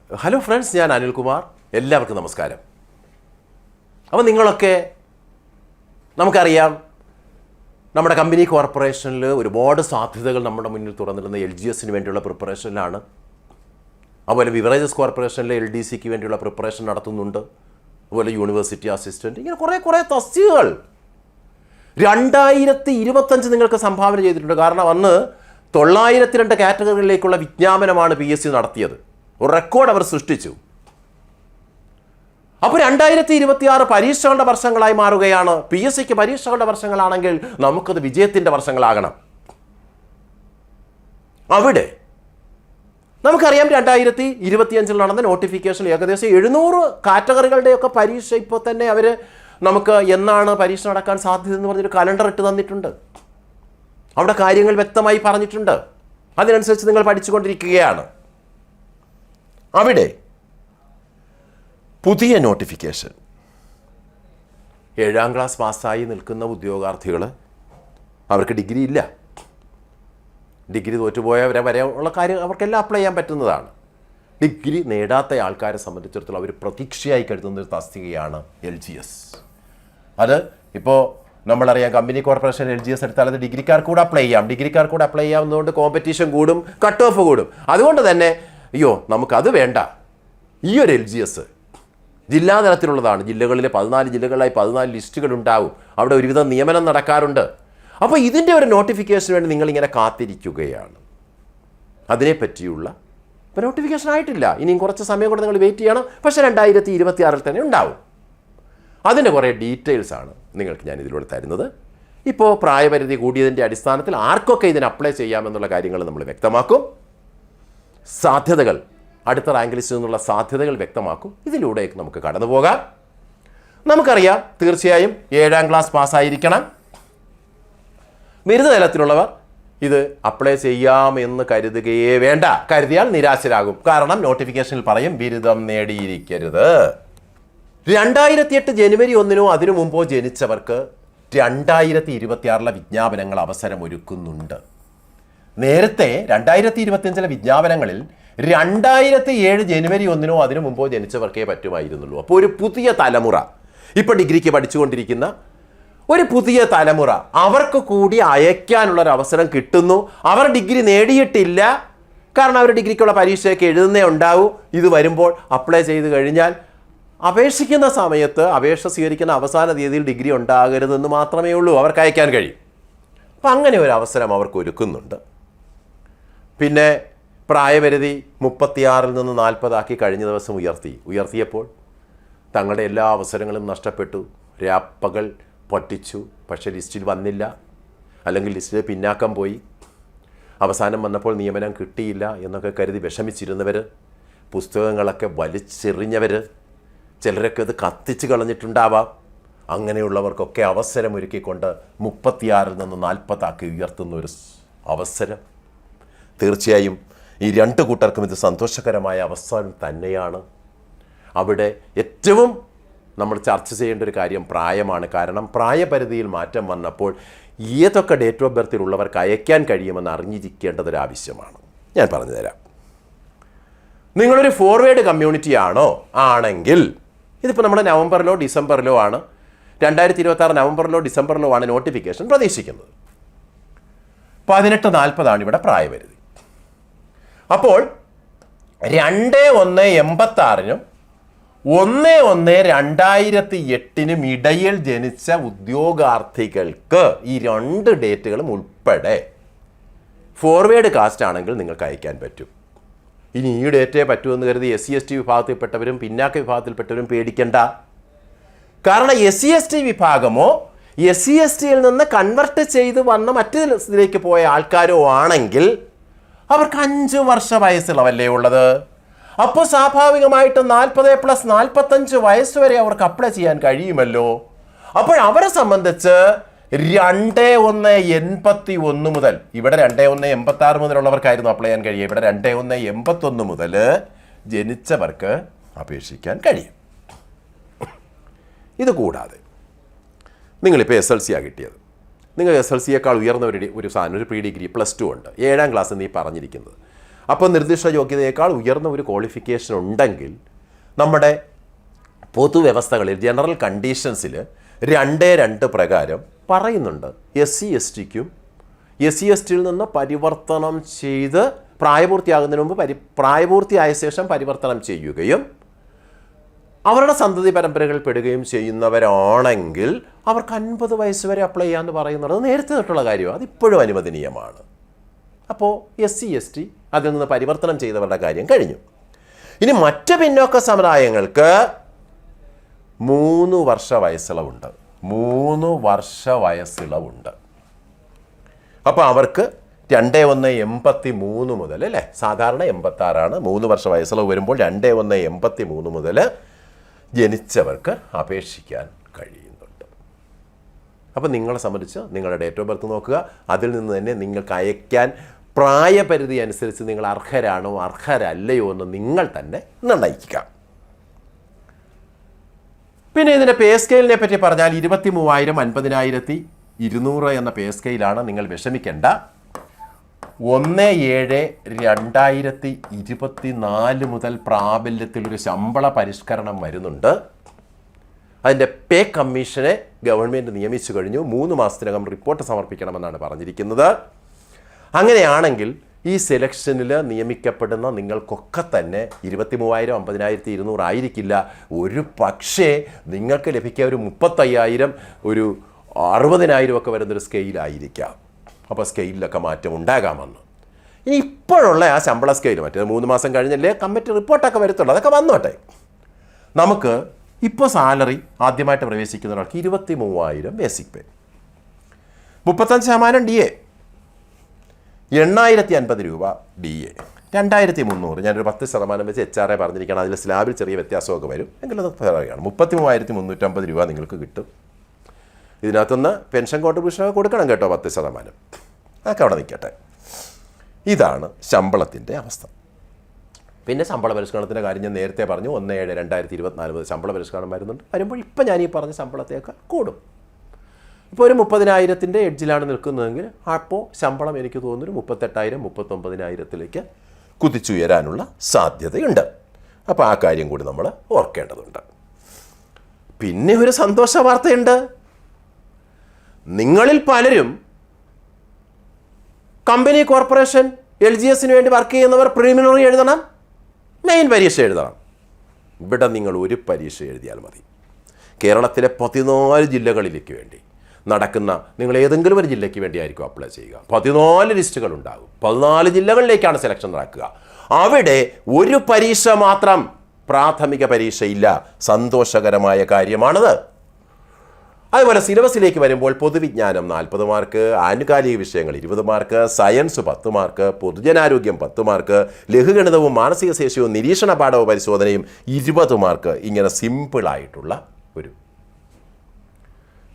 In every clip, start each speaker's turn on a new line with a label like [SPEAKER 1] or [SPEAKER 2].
[SPEAKER 1] Hello friends, ഞാൻ അനിൽകുമാർ. എല്ലാവർക്കും നമസ്കാരം. അപ്പോൾ നിങ്ങളൊക്കെ നമുക്കറിയാം, നമ്മുടെ കമ്പനി കോർപ്പറേഷനിൽ ഒരുപാട് സാധ്യതകൾ നമ്മുടെ മുന്നിൽ തുറന്നിടുന്ന LGSന് വേണ്ടിയുള്ള പ്രിപ്പറേഷനിലാണ്. അതുപോലെ ബിവറേജസ് കോർപ്പറേഷനിൽ LDCക്ക് വേണ്ടിയുള്ള പ്രിപ്പറേഷൻ നടത്തുന്നുണ്ട്. അതുപോലെ യൂണിവേഴ്സിറ്റി അസിസ്റ്റൻറ്റ്, ഇങ്ങനെ കുറേ തസ്തികകൾ 2025 നിങ്ങൾക്ക് സംഭാവന ചെയ്തിട്ടുണ്ട്. കാരണം അന്ന് 902 കാറ്റഗറികളിലേക്കുള്ള വിജ്ഞാപനമാണ് PSC നടത്തിയത്. ഒരു റെക്കോർഡ് അവർ സൃഷ്ടിച്ചു. അപ്പോൾ 2026 പരീക്ഷകളുടെ വർഷങ്ങളായി മാറുകയാണ്. PSCക്ക് പരീക്ഷകളുടെ വർഷങ്ങളാണെങ്കിൽ നമുക്കത് വിജയത്തിൻ്റെ വർഷങ്ങളാകണം. അവിടെ നമുക്കറിയാം, 2025 നടന്ന നോട്ടിഫിക്കേഷൻ ഏകദേശം 700 കാറ്റഗറികളുടെയൊക്കെ പരീക്ഷ ഇപ്പോൾ തന്നെ അവർ നമുക്ക് എന്നാണ് പരീക്ഷ നടക്കാൻ സാധ്യത എന്ന് പറഞ്ഞൊരു കലണ്ടർ ഇട്ട് തന്നിട്ടുണ്ട്. അവിടെ കാര്യങ്ങൾ വ്യക്തമായി പറഞ്ഞിട്ടുണ്ട്. അതിനനുസരിച്ച് നിങ്ങൾ പഠിച്ചുകൊണ്ടിരിക്കുകയാണ്. അവിടെ പുതിയ നോട്ടിഫിക്കേഷൻ 7ാം ക്ലാസ് പാസ്സായി നിൽക്കുന്ന ഉദ്യോഗാർത്ഥികൾ, അവർക്ക് ഡിഗ്രി ഇല്ല, ഡിഗ്രി തോറ്റുപോയവരെ വരെ ഉള്ള കാര്യം അവർക്കെല്ലാം അപ്ലൈ ചെയ്യാൻ പറ്റുന്നതാണ്. ഡിഗ്രി നേടാത്ത ആൾക്കാരെ സംബന്ധിച്ചിടത്തോളം അവർ പ്രതീക്ഷയായി കരുതുന്നൊരു തസ്തികയാണ് LGS. അത് ഇപ്പോൾ നമ്മളറിയാം, കമ്പനി കോർപ്പറേഷൻ LGS എടുത്താൽ അത് ഡിഗ്രിക്കാർക്ക് കൂടെ അപ്ലൈ ചെയ്യാവുന്നതുകൊണ്ട് കോമ്പറ്റീഷൻ കൂടും, കട്ട് ഓഫ് കൂടും. അതുകൊണ്ട് തന്നെ നമുക്കത് വേണ്ട. ഈ ഒരു LGS ജില്ലാതലത്തിലുള്ളതാണ്. ജില്ലകളിലെ 14 ജില്ലകളിലായി 14 ലിസ്റ്റുകൾ ഉണ്ടാവും. അവിടെ ഒരുവിധം നിയമനം നടക്കാറുണ്ട്. അപ്പോൾ ഇതിൻ്റെ ഒരു നോട്ടിഫിക്കേഷന് വേണ്ടി നിങ്ങളിങ്ങനെ കാത്തിരിക്കുകയാണ്. അതിനെപ്പറ്റിയുള്ള ഇപ്പോൾ നോട്ടിഫിക്കേഷൻ ആയിട്ടില്ല. ഇനിയും കുറച്ച് സമയം കൊണ്ട് നിങ്ങൾ വെയിറ്റ് ചെയ്യണം. പക്ഷേ 2026 തന്നെ ഉണ്ടാവും. അതിൻ്റെ കുറേ ഡീറ്റെയിൽസാണ് നിങ്ങൾക്ക് ഞാൻ ഇതിലൂടെ തരുന്നത്. ഇപ്പോൾ പ്രായപരിധി കൂടിയതിൻ്റെ അടിസ്ഥാനത്തിൽ ആർക്കൊക്കെ ഇതിന് അപ്ലൈ ചെയ്യാമെന്നുള്ള കാര്യങ്ങൾ നമ്മൾ വ്യക്തമാക്കും. സാധ്യതകൾ, അടുത്ത റാങ്ക് ലിസ്റ്റിൽ നിന്നുള്ള സാധ്യതകൾ വ്യക്തമാക്കും. ഇതിലൂടെ നമുക്ക് കടന്നു പോകാം. നമുക്കറിയാം, തീർച്ചയായും 7ാം ക്ലാസ് പാസ്സായിരിക്കണം. ബിരുദ തലത്തിലുള്ളവർ ഇത് അപ്ലൈ ചെയ്യാമെന്ന് കരുതുകയേ വേണ്ട. കരുതിയാൽ നിരാശരാകും. കാരണം നോട്ടിഫിക്കേഷനിൽ പറയും ബിരുദം നേടിയിരിക്കരുത്. 2008 ജനുവരി 1 അതിനു മുമ്പോ ജനിച്ചവർക്ക് 2026 വിജ്ഞാപനങ്ങൾ അവസരമൊരുക്കുന്നുണ്ട്. നേരത്തെ 2025 വിജ്ഞാപനങ്ങളിൽ 2007 ജനുവരി 1 അതിനു മുമ്പോ ജനിച്ചവർക്കേ പറ്റുമായിരുന്നുള്ളൂ. അപ്പോൾ ഒരു പുതിയ തലമുറ, ഇപ്പോൾ ഡിഗ്രിക്ക് പഠിച്ചുകൊണ്ടിരിക്കുന്ന ഒരു പുതിയ തലമുറ, അവർക്ക് കൂടി അയക്കാനുള്ളൊരു അവസരം കിട്ടുന്നു. അവർ ഡിഗ്രി നേടിയിട്ടില്ല, കാരണം അവർ ഡിഗ്രിക്കുള്ള പരീക്ഷയൊക്കെ എഴുതുന്നേ ഉണ്ടാവൂ. ഇത് വരുമ്പോൾ അപ്ലൈ ചെയ്ത് കഴിഞ്ഞാൽ അപേക്ഷിക്കുന്ന സമയത്ത് അപേക്ഷ സ്വീകരിക്കുന്ന അവസാന തീയതിയിൽ ഡിഗ്രി ഉണ്ടാകരുതെന്ന് മാത്രമേ ഉള്ളൂ, അവർക്ക് അയക്കാൻ കഴിയും. അപ്പം അങ്ങനെ ഒരു അവസരം അവർക്ക് ഒരുക്കുന്നുണ്ട്. പിന്നെ പ്രായപരിധി 36 നിന്ന് 40 കഴിഞ്ഞ ദിവസം ഉയർത്തിയപ്പോൾ തങ്ങളുടെ എല്ലാ അവസരങ്ങളും നഷ്ടപ്പെട്ടു. രാപ്പകൽ പൊട്ടിച്ചു. പക്ഷേ ലിസ്റ്റിൽ വന്നില്ല, അല്ലെങ്കിൽ ലിസ്റ്റിൽ പിന്നാക്കം പോയി. അവസാനം വന്നപ്പോൾ നിയമനം കിട്ടിയില്ല എന്നൊക്കെ കരുതി വിഷമിച്ചിരുന്നവർ, പുസ്തകങ്ങളൊക്കെ വലിച്ചെറിഞ്ഞവർ, ചിലരൊക്കെ അത് കത്തിച്ച് കളഞ്ഞിട്ടുണ്ടാവാം. അങ്ങനെയുള്ളവർക്കൊക്കെ അവസരമൊരുക്കിക്കൊണ്ട് 36 നിന്ന് 40 ഉയർത്തുന്നൊരു അവസരം. തീർച്ചയായും ഈ 2 കൂട്ടർക്കും ഇത് സന്തോഷകരമായ അവസരം തന്നെയാണ്. അവിടെ ഏറ്റവും നമ്മൾ ചർച്ച ചെയ്യേണ്ട ഒരു കാര്യം പ്രായമാണ്. കാരണം പ്രായപരിധിയിൽ മാറ്റം വന്നപ്പോൾ ഏതൊക്കെ ഡേറ്റ് ഓഫ് ബർത്തിലുള്ളവർക്ക് അയക്കാൻ കഴിയുമെന്ന് അറിഞ്ഞിരിക്കേണ്ടതൊരാവശ്യമാണ്. ഞാൻ പറഞ്ഞു തരാം. നിങ്ങളൊരു ഫോർവേഡ് കമ്മ്യൂണിറ്റി ആണെങ്കിൽ ഇതിപ്പോൾ നമ്മുടെ നവംബറിലോ ഡിസംബറിലോ ആണ്, 2026 നവംബറിലോ ഡിസംബറിലോ ആണ് നോട്ടിഫിക്കേഷൻ പ്രതീക്ഷിക്കുന്നത്. 18-40 ഇവിടെ പ്രായപരിധി. അപ്പോൾ 2/1/86 1/1/2008 ഇടയിൽ ജനിച്ച ഉദ്യോഗാർത്ഥികൾക്ക് ഈ 2 ഡേറ്റുകളും ഉൾപ്പെടെ ഫോർവേഡ് കാസ്റ്റ് ആണെങ്കിൽ നിങ്ങൾക്ക് അയക്കാൻ പറ്റും. ഇനി ഈ ഡേറ്റേ പറ്റുമെന്ന് കരുതി SC/ST വിഭാഗത്തിൽപ്പെട്ടവരും പിന്നാക്ക വിഭാഗത്തിൽപ്പെട്ടവരും പേടിക്കണ്ട. കാരണം SC/ST വിഭാഗമോ SC/STയിൽ നിന്ന് കൺവെർട്ട് ചെയ്ത് വന്ന മറ്റൊരിലേക്ക് പോയ ആൾക്കാരോ ആണെങ്കിൽ അവർക്ക് 5 വർഷ വയസ്സുള്ളവല്ലേ ഉള്ളത്. അപ്പോൾ സ്വാഭാവികമായിട്ട് 40+45 വയസ്സ് വരെ അവർക്ക് അപ്ലൈ ചെയ്യാൻ കഴിയുമല്ലോ. അപ്പോൾ അവരെ സംബന്ധിച്ച് 2/1/81 മുതൽ, ഇവിടെ 2/1/86 മുതലുള്ളവർക്കായിരുന്നു അപ്ലൈ ചെയ്യാൻ കഴിയുക. ഇവിടെ 2/1/81 മുതൽ ജനിച്ചവർക്ക് അപേക്ഷിക്കാൻ കഴിയും. ഇത് കൂടാതെ നിങ്ങളിപ്പോൾ SLC കിട്ടിയത്, നിങ്ങൾ SLCയേക്കാൾ ഉയർന്ന ഒരു സാധനം, ഒരു പ്രീ ഡിഗ്രി +2 ഉണ്ട്, 7ാം ക്ലാസ് നീ പറഞ്ഞിരിക്കുന്നത്. അപ്പോൾ നിർദ്ദിഷ്ട യോഗ്യതയേക്കാൾ ഉയർന്ന ഒരു ക്വാളിഫിക്കേഷൻ ഉണ്ടെങ്കിൽ നമ്മുടെ പൊതുവ്യവസ്ഥകളിൽ ജനറൽ കണ്ടീഷൻസിൽ 2(2) പ്രകാരം പറയുന്നുണ്ട് SC/STക്കും SC/STയിൽ നിന്ന് പരിവർത്തനം ചെയ്ത് പ്രായപൂർത്തിയാകുന്നതിന് മുമ്പ് പ്രായപൂർത്തിയായ ശേഷം പരിവർത്തനം ചെയ്യുകയും അവരുടെ സന്തതി പരമ്പരകൾ പെടുകയും ചെയ്യുന്നവരാണെങ്കിൽ അവർക്ക് 50 വയസ്സ് വരെ അപ്ലൈ ചെയ്യാമെന്ന് പറയുന്നത് നേരത്തെ തൊട്ടുള്ള കാര്യമാണ്. അതിപ്പോഴും അനുവദനീയമാണ്. അപ്പോൾ SC/ST അതിൽ നിന്ന് പരിവർത്തനം ചെയ്തവരുടെ കാര്യം കഴിഞ്ഞു. ഇനി മറ്റ് പിന്നോക്ക സമുദായങ്ങൾക്ക് 3 വർഷ വയസ്സിളവുണ്ട്. 3 വർഷ വയസ്സിളവുണ്ട്. അപ്പോൾ അവർക്ക് 2/1/83 മുതൽ അല്ലേ, സാധാരണ 86 3 വർഷ വയസ്സിളവ് വരുമ്പോൾ 2/1/83 മുതൽ ജനിച്ചവർക്ക് അപേക്ഷിക്കാൻ കഴിയുന്നുണ്ട്. അപ്പോൾ നിങ്ങളെ സംബന്ധിച്ച് നിങ്ങളുടെ ഡേറ്റ് ഓഫ് ബർത്ത് നോക്കുക. അതിൽ നിന്ന് തന്നെ നിങ്ങൾക്ക് അയക്കാൻ പ്രായപരിധി അനുസരിച്ച് നിങ്ങൾ അർഹരാണോ അർഹരല്ലയോ എന്ന് നിങ്ങൾ തന്നെ നിർണ്ണയിക്കുക. പിന്നെ ഇതിൻ്റെ പേ സ്കെയിലിനെ പറ്റി പറഞ്ഞാൽ 23,000 50,200 എന്ന പേ സ്കെയിലാണ്. നിങ്ങൾ വിഷമിക്കേണ്ട. 1/7/2024 മുതൽ പ്രാബല്യത്തിലൊരു ശമ്പള പരിഷ്കരണം വരുന്നുണ്ട്. അതിൻ്റെ പേ കമ്മീഷനെ ഗവൺമെൻറ് നിയമിച്ചു കഴിഞ്ഞു. 3 മാസത്തിനകം റിപ്പോർട്ട് സമർപ്പിക്കണമെന്നാണ് പറഞ്ഞിരിക്കുന്നത്. അങ്ങനെയാണെങ്കിൽ ഈ സെലക്ഷനിൽ നിയമിക്കപ്പെടുന്ന നിങ്ങൾക്കൊക്കെ തന്നെ 23,000 50,200 ആയിരിക്കില്ല. ഒരു പക്ഷേ നിങ്ങൾക്ക് ലഭിക്കുക ഒരു 35,000 ഒരു 60,000 ഒക്കെ വരുന്നൊരു സ്കെയിലായിരിക്കാം. അപ്പോൾ സ്കെയിലിലൊക്കെ മാറ്റം ഉണ്ടാകാമെന്ന്. ഇനി ഇപ്പോഴുള്ള ആ ശമ്പള സ്കെയിൽ മറ്റേ 3 മാസം കഴിഞ്ഞല്ലേ കമ്മിറ്റി റിപ്പോർട്ടൊക്കെ വരത്തുള്ളൂ. അതൊക്കെ വന്നോട്ടെ. നമുക്ക് ഇപ്പോൾ സാലറി ആദ്യമായിട്ട് പ്രവേശിക്കുന്ന ഒരാൾക്ക് 23,000 ബേസിക് പേ, 35% DA, 8,050 രൂപ DA, 2,300. ഞാനൊരു 10% വെച്ച് HRA പറഞ്ഞിരിക്കണം. അതിൽ സ്ലാബിൽ ചെറിയ വ്യത്യാസമൊക്കെ വരും. എങ്കിലും അത് പറയുകയാണ് 33,350 രൂപ നിങ്ങൾക്ക് കിട്ടും. ഇതിനകത്തുനിന്ന് പെൻഷൻ കോൺട്രിബ്യൂഷനൊക്കെ കൊടുക്കണം കേട്ടോ, 10%. അതൊക്കെ അവിടെ നിൽക്കട്ടെ. ഇതാണ് ശമ്പളത്തിൻ്റെ അവസ്ഥ. പിന്നെ ശമ്പള പരിഷ്കരണത്തിൻ്റെ കാര്യം ഞാൻ നേരത്തെ പറഞ്ഞു. 1/7/2024 മുതൽ ശമ്പള പരിഷ്കരണം വരുമ്പോൾ ഇപ്പം ഞാൻ ഈ പറഞ്ഞ ശമ്പളത്തേക്ക് കൂടും. ഇപ്പോൾ ഒരു 30,000 എഡ്ജിലാണ് നിൽക്കുന്നതെങ്കിൽ അപ്പോൾ ശമ്പളം എനിക്ക് തോന്നുന്നു 38,000 39,000 കുതിച്ചുയരാനുള്ള സാധ്യതയുണ്ട്. അപ്പോൾ ആ കാര്യം കൂടി നമ്മൾ ഓർക്കേണ്ടതുണ്ട്. പിന്നെ ഒരു സന്തോഷ വാർത്തയുണ്ട്. നിങ്ങളിൽ പലരും കമ്പനി കോർപ്പറേഷൻ LGSന് വേണ്ടി വർക്ക് ചെയ്യുന്നവർ പ്രിലിമിനറി എഴുതണം, മെയിൻ പരീക്ഷ എഴുതണം. ഇവിടെ നിങ്ങൾ ഒരു പരീക്ഷ എഴുതിയാൽ മതി. കേരളത്തിലെ 14 ജില്ലകളിലേക്ക് വേണ്ടി നടക്കുന്ന, നിങ്ങൾ ഏതെങ്കിലും ഒരു ജില്ലയ്ക്ക് വേണ്ടിയായിരിക്കും അപ്ലൈ ചെയ്യുക. 14 ലിസ്റ്റുകൾ ഉണ്ടാകും. 14 ജില്ലകളിലേക്കാണ് സെലക്ഷൻ നടക്കുക. അവിടെ ഒരു പരീക്ഷ മാത്രം, പ്രാഥമിക പരീക്ഷയില്ല. സന്തോഷകരമായ കാര്യമാണത്. അതുപോലെ സിലബസിലേക്ക് വരുമ്പോൾ പൊതുവിജ്ഞാനം 40 മാർക്ക്, ആനുകാലിക വിഷയങ്ങൾ 20 മാർക്ക്, സയൻസ് 10 മാർക്ക്, പൊതുജനാരോഗ്യം 10 മാർക്ക്, ലഘുഗണിതവും മാനസിക ശേഷിയും നിരീക്ഷണ പാഠവും പരിശോധനയും 20 മാർക്ക്. ഇങ്ങനെ സിമ്പിളായിട്ടുള്ള ഒരു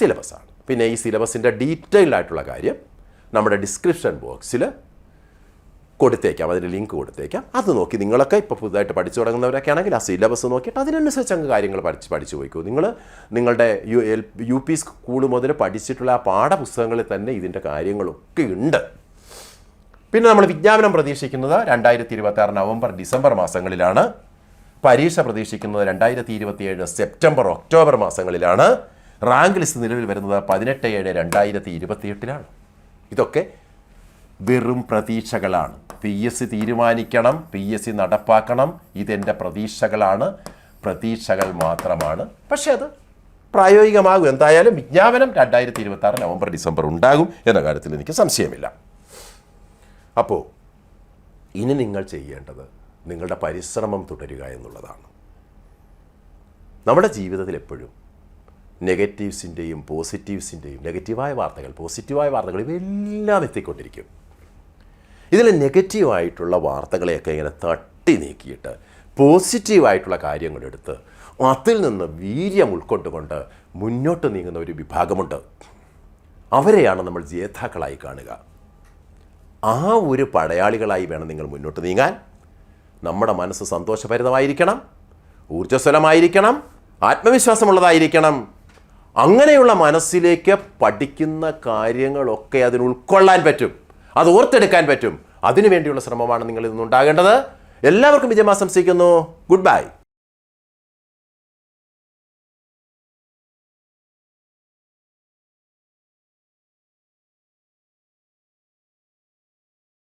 [SPEAKER 1] സിലബസാണ്. പിന്നെ ഈ സിലബസിൻ്റെ ഡീറ്റെയിൽഡ് ആയിട്ടുള്ള കാര്യം നമ്മുടെ ഡിസ്ക്രിപ്ഷൻ ബോക്സിൽ കൊടുത്തേക്കാം, അതിന് ലിങ്ക് കൊടുത്തേക്കാം. അത് നോക്കി നിങ്ങളൊക്കെ ഇപ്പോൾ പുതുതായിട്ട് പഠിച്ചു തുടങ്ങുന്നവരൊക്കെ ആണെങ്കിൽ ആ സിലബസ് നോക്കിയിട്ട് അതിനനുസരിച്ച് അങ്ങ് കാര്യങ്ങൾ പഠിച്ചു പോയിക്കോ. നിങ്ങളുടെ UP സ്കൂൾ മുതൽ പഠിച്ചിട്ടുള്ള ആ പാഠപുസ്തകങ്ങളിൽ തന്നെ ഇതിൻ്റെ കാര്യങ്ങളൊക്കെ ഉണ്ട്. പിന്നെ നമ്മൾ വിജ്ഞാപനം പ്രതീക്ഷിക്കുന്നത് 2026 നവംബർ ഡിസംബർ മാസങ്ങളിലാണ്. പരീക്ഷ പ്രതീക്ഷിക്കുന്നത് 2027 സെപ്റ്റംബർ ഒക്ടോബർ മാസങ്ങളിലാണ്. റാങ്ക് ലിസ്റ്റ് നിലവിൽ വരുന്നത് 18/7/2028 ഇതൊക്കെ വെറും പ്രതീക്ഷകളാണ്. PSC തീരുമാനിക്കണം, PSC നടപ്പാക്കണം. ഇതെൻ്റെ പ്രതീക്ഷകളാണ്, പ്രതീക്ഷകൾ മാത്രമാണ്. പക്ഷേ അത് പ്രായോഗികമാകും. എന്തായാലും വിജ്ഞാപനം 2026 നവംബർ ഡിസംബർ ഉണ്ടാകും എന്ന കാര്യത്തിൽ എനിക്ക് സംശയമില്ല. അപ്പോൾ ഇനി നിങ്ങൾ ചെയ്യേണ്ടത് നിങ്ങളുടെ പരിശ്രമം തുടരുക എന്നുള്ളതാണ്. നമ്മുടെ ജീവിതത്തിൽ എപ്പോഴും നെഗറ്റീവ്സിൻ്റെയും പോസിറ്റീവ്സിൻ്റെയും, നെഗറ്റീവായ വാർത്തകൾ പോസിറ്റീവായ വാർത്തകൾ ഇവയെല്ലാം എത്തിക്കൊണ്ടിരിക്കും. ഇതിൽ നെഗറ്റീവായിട്ടുള്ള വാർത്തകളെയൊക്കെ ഇങ്ങനെ തട്ടി നീക്കിയിട്ട് പോസിറ്റീവായിട്ടുള്ള കാര്യങ്ങളെടുത്ത് അതിൽ നിന്ന് വീര്യം ഉൾക്കൊണ്ടുകൊണ്ട് മുന്നോട്ട് നീങ്ങുന്ന ഒരു വിഭാഗമുണ്ട്. അവരെയാണ് നമ്മൾ ജേതാക്കളായി കാണുക. ആ ഒരു പടയാളികളായി വേണം നിങ്ങൾ മുന്നോട്ട് നീങ്ങാൻ. നമ്മുടെ മനസ്സ് സന്തോഷഭരിതമായിരിക്കണം, ഊർജ്ജസ്വലമായിരിക്കണം, ആത്മവിശ്വാസമുള്ളതായിരിക്കണം. അങ്ങനെയുള്ള മനസ്സിലേക്ക് പഠിക്കുന്ന കാര്യങ്ങളൊക്കെ അതിന് ഉൾക്കൊള്ളാൻ പറ്റും, അത് ഓർത്തെടുക്കാൻ പറ്റും. അതിനുവേണ്ടിയുള്ള ശ്രമമാണ് നിങ്ങൾ ഇന്നുണ്ടാകേണ്ടത്. എല്ലാവർക്കും വിജയം ആശംസിക്കുന്നു. Good bye.